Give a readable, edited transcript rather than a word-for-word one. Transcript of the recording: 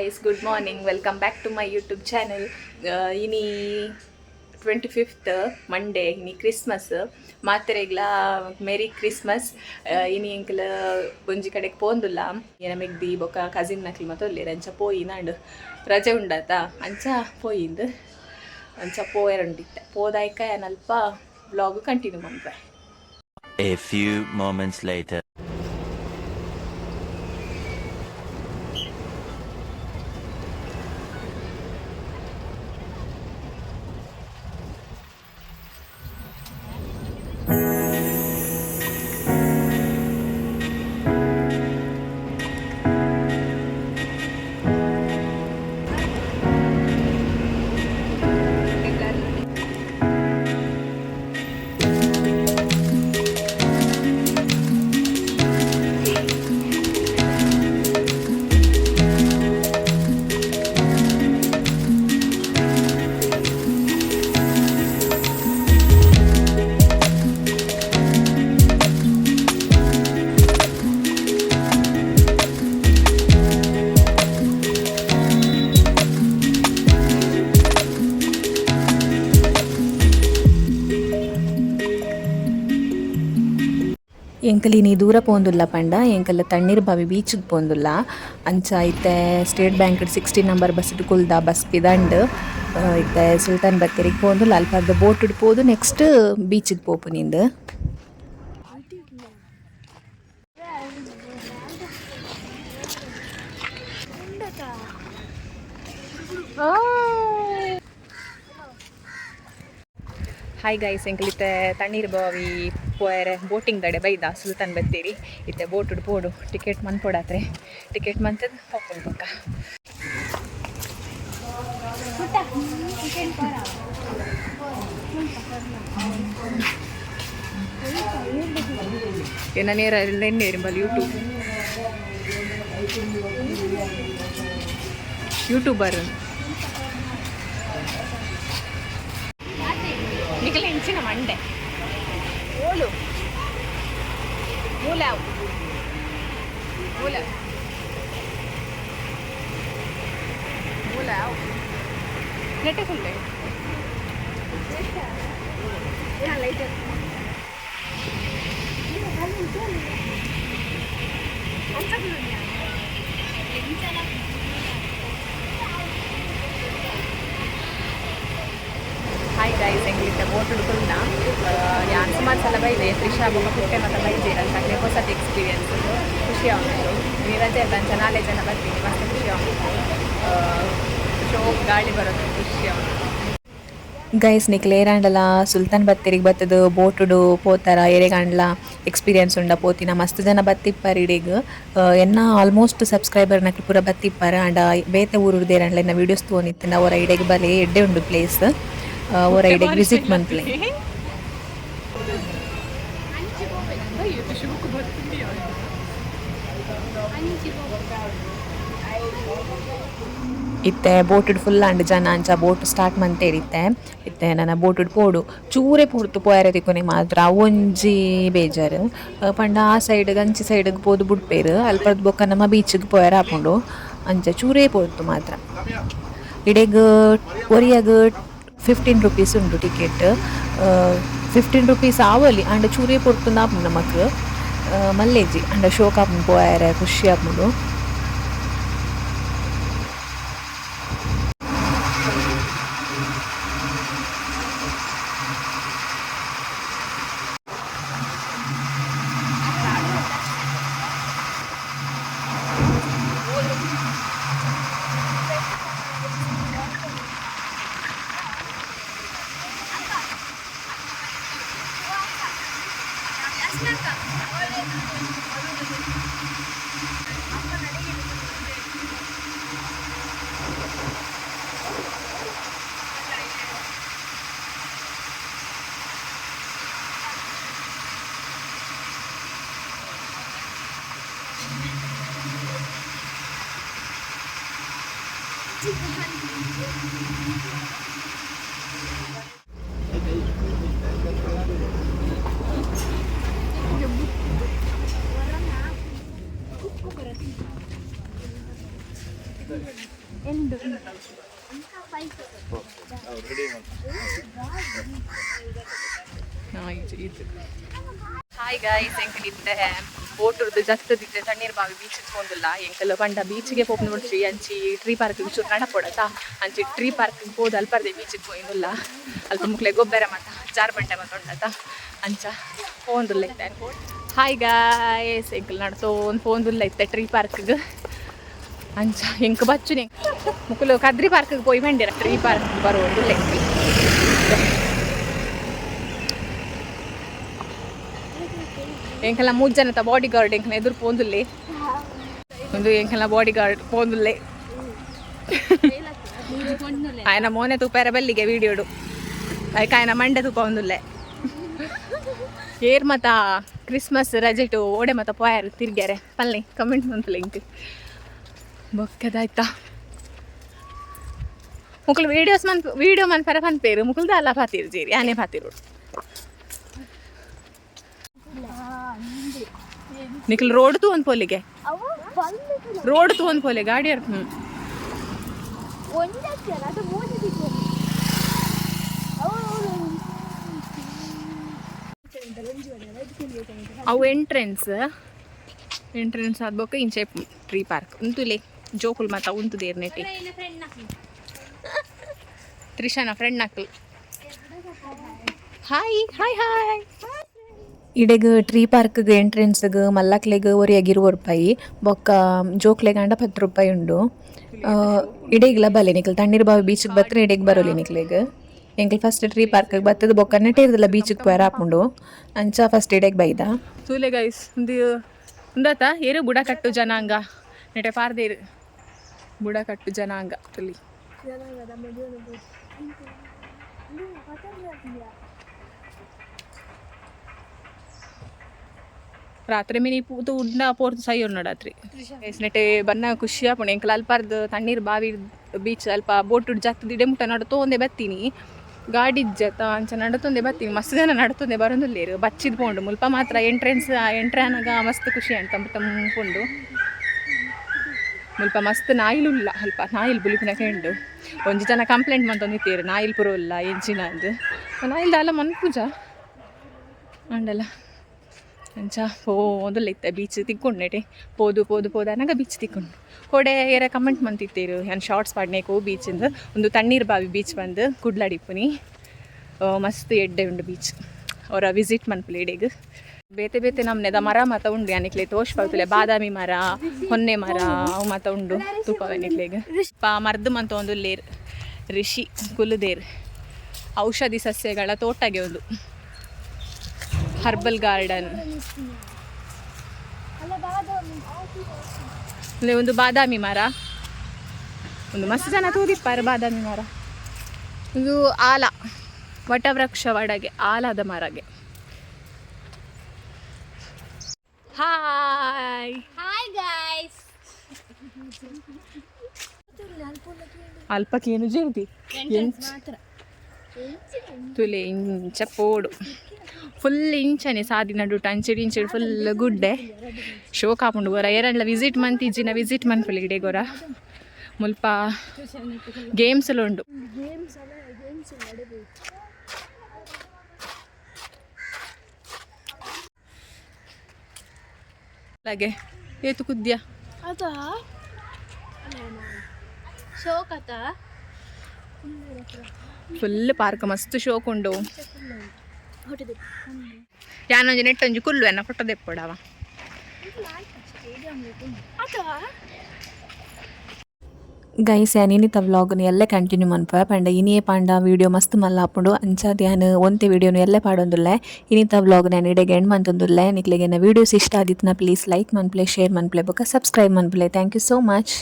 guys, good morning. Welcome back to my YouTube channel. Ini 25th Monday, ini Christmas. ಮಾತ್ರೆಗ್ಲ merry christmas ಇನಿ ಇಂಕಲ ಒಂಜಿ ಕಡೆಗೆ ಪೋಂದುಲ್ಲ ಏನ ಮೆಗ್ದಿ ಬೊಕ ಕಸಿನ್ ನಕ್ಲಿ ಮತ್ತೊಲ್ಲೇರು ಅಂಚ ಪೋಯಿ ನಾಂಡು ರಜೆ ಉಂಡಾತ ಅಂಚ ಪೋಯಿಂದು ಅಂಚ ಪೋಯರುಂಡಿತ್ತೆ ಪೋದಾಯ್ಕ ಏನಲ್ಪ ವ್ಲಾಗ್ ಕಂಟಿನ್ಯೂ ಮಾಡ್ರೆ. A few moments later. ಎಂಕಲಿನಿ ದೂರ ಪೋಂದುಲ್ಲ ಪಂಡ ಎಂಕಲ್ಲ ತಣ್ಣೀರ್ ಬಾವಿ ಬೀಚ್ಗೆ ಪೋಂದುಲ್ಲ ಅಂಚ ಇತ್ತೆ ಸ್ಟೇಟ್ ಬ್ಯಾಂಕ್ 16 ನಂಬರ್ ಬಸ್ ಕುಲ್ದ ಬಸ್ ಪಿದಂಡ್ ಇತ್ತೆ ಸುಲ್ತಾನ್ ಬತ್ತೇರಿಗೆ ಪೋಂದುಲ್ಲ ಅಲ್ಪದ ಬೋಟ್ ಪೋದು ನೆಕ್ಸ್ಟ್ ಬೀಚ್ಗೆ ಪೋಪು ನಿಂದು. ಹಾಯ್ ಗೈಸ್, ಎಂಕಲಿತ್ತೆ ತಣ್ಣೀರ್ ಬಾವಿ ಪೋಯರೆ ಬೋಟಿಂಗ್ ದಡೆ ಬೈದ ಸುಲ್ತಾನ್ ಬತ್ತೀರಿ ಇತ್ತೆ ಬೋಟ್ ಪೋಡು ಟಿಕೆಟ್ ಮನ್ಪೊಡಾತ್ರೆ ಟಿಕೆಟ್ ಮಂತದ್ ಹೋಗ್ಕೊಂಡು ಪಕ್ಕ ಏನ ನೇರ ನೆನ್ನೇರಿ ಬಲ್ ಯೂಟ್ಯೂಬರ್ ನಿಖಿಲ ಇಂಚಿನ ಮಂಡೆ ಓಲು ಮೂಲಾವ್ ಮೂಲಾವ್ ಮೂಲಾವ್ ನೆಟ್ಟೆ ಫುಲ್ಲೆ ಹಾಯ್ ಗೈಸ್, ಎಂಗ್ಲಿತ್ತೆ ಬೋಟ್ ಹುಡ್ಕೊಂಡ ಯಾನ್ ಸುಮಾರು ಸಲ ಬೈದೆ ತ್ರಿಷಾ ಬೊಕ್ಕ ಪುಟ್ಟೆ ಮತ್ತು ಬೈದೇರ ಅಂತ ಹೊಸದು ಎಕ್ಸ್ಪೀರಿಯನ್ಸ್ ಖುಷಿ ಆಗ್ತಿತ್ತು. ಈ ರಜೆ ಅಂತ ಅಂಚ 4 ಜನ ಬರ್ತೀನಿ ಮಸ್ತ್ ಖುಷಿ ಆಗ್ತಿತ್ತು. ಶೋ ಗಾಳಿ ಬರೋದು ಖುಷಿ ಆಗ್ತಿತ್ತು. ಗೈಸ್ ನಿಕ್ಲೆ ಏರಾಂಡಲ ಸುಲ್ತಾನ್ ಬತ್ತೇರಿಗೆ ಬತ್ತದು ಬೋಟುಡು ಪೋತಾರ ಏರೆಗಾಂಡ್ಲ ಎಕ್ಸ್ಪೀರಿಯನ್ಸ್ ಉಂಡ ಪೋತಿನ ಮಸ್ತ್ ಜನ ಬತ್ತಿಪ್ಪಾರ ಇಡೀಗ್ ಎನ್ನ ಆಲ್ಮೋಸ್ಟ್ ಸಬ್ಸ್ಕ್ರೈಬರ್ ನಕ್ಲು ಪೂರ ಬತ್ತಿಪ್ಪಾರ ಅಂಡ ಬೇತೆ ಊರುದೇರಂಡ್ಲ ಎನ್ನ ವೀಡಿಯೋಸ್ ತೋನಿತ್ತಿನ ಅವರ ಇಡೆಗೆ ಬಲೆ ಎಡ್ಡೆ ಉಂಡು ಪ್ಲೇಸ್ ಅವರ ಇಡೆಗೆ ವಿಸಿಟ್ ಮನ್ಪ್ಲೆ. ಇತ್ತೆ ಬೋಟುಡ್ ಫುಲ್ ಅಂಡ್ ಜನ ಅಂಚ ಬೋಟ್ ಸ್ಟಾರ್ಟ್ ಮಂತೇರಿತ್ತೆ ಇತ್ತೆ ನನ್ನ ಬೋಟುಡ್ ಪೋಡು ಚೂರೆ ಪೂರ್ತು ಪೋಯರೆ ತಿಕ್ಕೊನಿ ಮಾತ್ರ ಒಂಜಿ ಬೇಜಾರು ಪಂಡ ಆ ಸೈಡ್ಗೆ ಅಂಚಿ ಸೈಡ್ಗೆ ಪೋದು ಬುಡ್ಪೇರು ಅಲ್ಪದ ಬೊಕ್ಕ ನಮ್ಮ ಬೀಚ್ಗೆ ಪೋಯರ ಹಾಕೊಂಡು ಅಂಚ ಚೂರೇ ಪೋರ್ತು ಮಾತ್ರ. ಇಡೆಗ್ ಒರಿಯಾಗ 15 rupees ಉಂಟು ಟಿಕೆಟ್. 15 rupees ಆವಲಿ ಅಂಡ್ ಚೂರೇ ಪೊರ್ತು ನಾಪು ನಮಕ್ ಮಲ್ಲೇಜಿ ಅಂಡ ಶೋಕ್ ಆಪುಂಡು ಪೋಯರೆ ಖುಷಿ ಆಪುಂಡು. Thank you. ಹಾಯ್ ಗಾಯ್ಸ್ ಎಂಕಲಿದ್ದೆ ಬೋಟುರ್ದು ಜತ್ತದಿದ್ದೆ ತಣ್ಣೀರ್ ಬಾವಿ ಬೀಚ್ ಹೋಗುದಿಲ್ಲ ಎಂಕಲ್ ಪಂಡ ಬೀಚ್ಗೆ ಪೋಪ್ ನೋಡ್ರಿ ಅಂಚಿ ಟ್ರೀ ಪಾರ್ಕ್ ಚೂರು ನಡಪೊಡತ ಅಂಚಿ ಟ್ರೀ ಪಾರ್ಕ್ ಹೋದ ಅಲ್ಪರ್ದೆ ಬೀಚಿಗೆ ಹೋಗಿಲ್ಲ ಅಲ್ಪ ಮುಕ್ಲೆ ಗೊಬ್ಬರ ಮತ್ತ ಜಾರ್ಬಂಡೆ ಮತ್ತ ಉಂಡತ ಅಂಚ ಫೋನ್ದುಲ್ಲ ಇತ್ತೆ ಹಾಯ್ ಗಾಯ್ಸ್ ಎಂಕಲ್ ನಡ್ತೋ ಒಂದು ಫೋನ್ದುಲ್ಲ ಇತ್ತೆ ಟ್ರೀ ಪಾರ್ಕ್ಗೆ ಅಂಚ ಎಂಕ ಬಚ್ಚು ಮುಕ್ಕಲು ಕದ್ರಿ ಪಾರ್ಕ್ಗೆ ಹೋಗಿ ಬಂದಿರ ಟ್ರೀ ಪಾರ್ಕ್ ಬರೋದು ಲೆಕ್ಕ ಎಂಕಲ್ಲ 3 ಜನತ ಬಾಡಿ ಗಾರ್ಡ್ ಎಂಕನ ಎದುರು ಪೋಂದುಲ್ಲೆ ಒಂದು ಎಂಕಲ್ಲ ಬಾಡಿ ಗಾರ್ಡ್ ಪೋಂದುಲ್ಲೆ ఆయన ಮೋನೆ ತೂಪಾರ ಬಲ್ಲಿಗೆ ವಿಡಿಯೋಡು ಅದಕ್ಕೆ ఆయన ಮಂಡೆ ತೂಪ ಒಂದುಲ್ಲೆ ಏರ್ ಮತ ಕ್ರಿಸ್ಮಸ್ ರಜೆಟು ಓಡೆ ಮತ ಪೋಯಾರು ತಿರ್ಗ್ಯಾರೆ ಪಲ್ಲೆ ಕಮೆಂಟ್ ಮಂತಲೆ ಇಂಕ್ ಬೊಕ್ಕದಾಯ್ತಾ ಮುಕ್ಕಲು ವಿಡಿಯೋ ಮನ್ ಪರ ಪನ್ಪೇರು ಮುಕ್ಕಲ್ದ ಅಲ್ಲ ಪಾತಿರು ಜೇರಿ ಆನೆ ಪಾತಿರು ನಿಖಲ್ ರೋಡ್ ತೂ ಒಂದು ಪೋಲಿಗೆ ರೋಡ್ ತೂ ಒಂದು ಪೋಲೆ ಗಾಡಿ ಅವು ಎಂಟ್ರೆನ್ಸ್ ಆದ್ಬೇಕು ಇಂಚೆ ಟ್ರೀ ಪಾರ್ಕ್ ಉಂತುಲೆ ಜೋಕುಲ್ ಮಾತ ಉಂತು ದೇರ್ನೆಟಿ ತ್ರಿಷಾನ ಫ್ರೆಂಡ್ ನಕ್ಲು ಹಾಯ್ ಹಾಯ್ ಹಾಯ್ ಇಡೆಗ್ ಟ್ರೀ ಪಾರ್ಕ್ಗೆ ಎಂಟ್ರೆನ್ಸ್ಗೆ ಮಲ್ಲಕ್ಲೆಗ್ ಒರಿಯಾಗಿರುವ ರೂಪಾಯಿ ಬೊಕ್ಕ ಜೋಕ್ಲೆಗ್ ಅಂಡ 10 ರೂಪಾಯಿ ಉಂಡು ಇಡೆಗ್ಲ ಬಲೆ ನಿಕ್ಲು ತಣ್ಣೀರ್ ಬಾವಿ ಬೀಚ್ಗೆ ಬತ್ತರೆ ಇಡೆಗ್ ಬರೋಲಿ ನಿಕ್ಲೆಗ್ ಎಂಕ್ಲು ಫಸ್ಟ್ ಟ್ರೀ ಪಾರ್ಕ್ಗೆ ಬತ್ತದ ಬೊಕ್ಕ ನೆಟೇರ್ದಲ್ಲ ಬೀಚ್ಗೆ ಪೋಯರ್ ಹಾಕೊಂಡು ಅಂಚ ಫಸ್ಟ್ ಇಡೆಗ್ ಬೈದ ತೂಲೆ ಗೈಸ್ ಉಂದಾತ ಏರು ಬುಡಕಟ್ಟು ಜನಾಂಗ ನೆಟೆ ಪಾರ್ದೇರು ಬುಡಕಟ್ಟು ಜನಾಂಗ ತುಲಿ ರಾತ್ರಿ ಮಿನಿ ಪೂತು ಉಂಡ ಪೋರ್ತು ಸೈ ನೋಡಾತ್ರಿ ನೆಟೆ ಬನ್ನ ಖುಷಿ ಆಪುಣೆ ಎಂಕಲ್ ಅಲ್ಪಾರ್ದು ತಣ್ಣೀರ್ ಬಾವಿ ಬೀಚ್ ಅಲ್ಪ ಬೋಟ್ ಜತ್ತದ ಇಡೆ ಮುಟ್ಟ ನಡ್ತೋಂದೆ ಬತ್ತೀನಿ ಗಾಡಿ ಜತ ಅಂಚ ನಡ್ತೊಂದೆ ಬತ್ತೀನಿ ಮಸ್ತ್ ಜನ ನಡ್ತೊಂದೆ ಬರೋದಿಲ್ಲೇರು ಬಚ್ಚಿದ್ ಪೋಂಡು ಮುಲ್ಪ ಮಾತ್ರ ಎಂಟ್ರಾನಾಗ ಮಸ್ತ್ ಖುಷಿ ಅಂತ ತಂಪುಂಡು ಮುಲ್ಪ ಮಸ್ತ್ ನಾಯಿಲುಲ್ಲ ಅಲ್ಪ ನಾಯಿಲ್ ಬುಲಿಪಿನ ಕೆಂಡು ಒಂಜಿ ಜನ ಕಂಪ್ಲೇಂಟ್ ಮಂತೊಂದಿತ್ತೇರು ನಾಯಿಲ್ ಪುರೋಲ್ಲ ಎಂಚಿನ ಅಂದು ನಾಯಿಲ್ದ ಅಲ್ಲ ಮನ್ಪೂಜ ಅಂಡಲ್ಲ ಅಂಚ ಪೋದುಲ್ಲ ಇತ್ತ ಬೀಚ್ ತಿಕ್ಕೊಂಡು ನೆಟೆ ಪೋದು ಅನ್ನಗ ಬೀಚ್ ತಿಕ್ಕೊಂಡು ಕೊಡೆ ಏರ ಕಮೆಂಟ್ ಮಂತಿತ್ತೇರು ಏನು ಶಾರ್ಟ್ಸ್ ಪಾಡ್ನೇಕು ಬೀಚಿಂದ ಒಂದು ತಣ್ಣೀರ್ ಬಾವಿ ಬೀಚ್ ಬಂದು ಕುಡ್ಲಾಡಿಪ್ಪುನಿ ಮಸ್ತ್ ಎಡ್ಡೆ ಉಂಡು ಬೀಚ್ ಅವರ ವಿಸಿಟ್ ಮನ್ಪುಲಿ ಎಡೆಗೆ ಬೇತೆ ನಮ್ನೆದ ಮರ ಮಾತ ಉಂಡು ಯಾನಿಕ್ಲೆ ತೋಷ್ ಪಾವ್ತಲೆ ಬಾದಾಮಿ ಮರ ಹೊನ್ನೆ ಮರ ಅವು ಮಾತ ಉಂಡು ತೂಪವೆನಿಕ್ಲೆಗೆ ಮರ್ದು ಮಂತ ಒಂದು ಲೇರ್ ರಿಷಿ ಕುಲುದೇರ್ ಔಷಧಿ ಸಸ್ಯಗಳ ತೋಟಗೆ ಒಂದು ಹರ್ಬಲ್ ಗಾರ್ಡನ್ ಒಂದು ಬಾದಾಮಿ ಮರ ಒಂದು ಮಸ್ತ್ ಜನ ತೂದಿಪ್ಪಾರ ಬಾದಾಮಿ ಮರ ಇದು ಆಲ ವಟವೃಕ್ಷ ವಡಗೆ ಆಲದ ಮರಗೆ ಹಾಯ್ ಹಾಯ್ ಗೈಸ್ ಅಲ್ಪಕ್ಕೇನು ಜೇಂತಿ ತುಲೆ ಇಂಚ ಪೋಡು ಫುಲ್ ಇಂಚನೆ ಸಾದಿ ನಡುಟ ಅಂಚಿಡಿ ಇಂಚಿಡಿ ಫುಲ್ ಗುಡ್ಡೆ ಶೋ ಕಾಪುಂಡು ಗೋರ ಏರಣ್ಣ ವಿಸಿಟ್ ಮಂತಿಜ್ಜಿನ ವಿಸಿಟ್ ಮನ್ಪುಲಿ ಇಡೆ ಗೋರ ಮುಲ್ಪ ಗೇಮ್ಸ್ ಎಲ್ಲ ಉಂಡು ಹಾಗೆ ಏತು ಕುದ್ಯ ಅದಾ ಶೋಕತ ಫುಲ್ ಪಾರ್ಕ್ ಮಸ್ತ್ ಶೋಕ್ ಉಂಡು ಯಾನೊಂಜಿ ನೆಟ್ಟೊಂಜಿ ಕುಲ್ಲು ಎನ್ನ ಫೋಟೋ ದೆಪ್ಪೊಡವ ಗೈಸ್ ಯಾನ್ ಇನ್ನಿತ ವ್ಲಾಗ್ನು ಎಲ್ಲೇ ಕಂಟಿನ್ಯೂ ಮನ್ಪ ಪಂಡ ಇನಿಯೇ ಪಾಂಡ ವೀಡಿಯೋ ಮಸ್ತ್ ಮಲ್ಲ ಹಾಪುಂಡು ಅಂಚಾದ ಯಾನ್ ಒಂತೆ ವೀಡಿಯೋನು ಎಲ್ಲೇ ಪಾಡೊಂದುಲ್ಲೆ ಇನ್ನಿತ ವ್ಲಾಗ್ ನಾನು ಇಡೆಗೆ ಎಂಡ್ ಮಂತೊಂದುಲ್ಲೆ ನಿಕ್ಲೆಗೆ ವೀಡಿಯೋಸ್ ಇಷ್ಟ ಆದಿತ್ತನ ಪ್ಲೀಸ್ ಲೈಕ್ ಮನ್ಪ್ಲೆ ಶೇರ್ ಮನ್ಪ್ಲೆ ಬೊಕ ಸಬ್ಸ್ಕ್ರೈಬ್ ಮನ್ಪ್ಲೆ ಥ್ಯಾಂಕ್ ಯು ಸೋ ಮಚ್.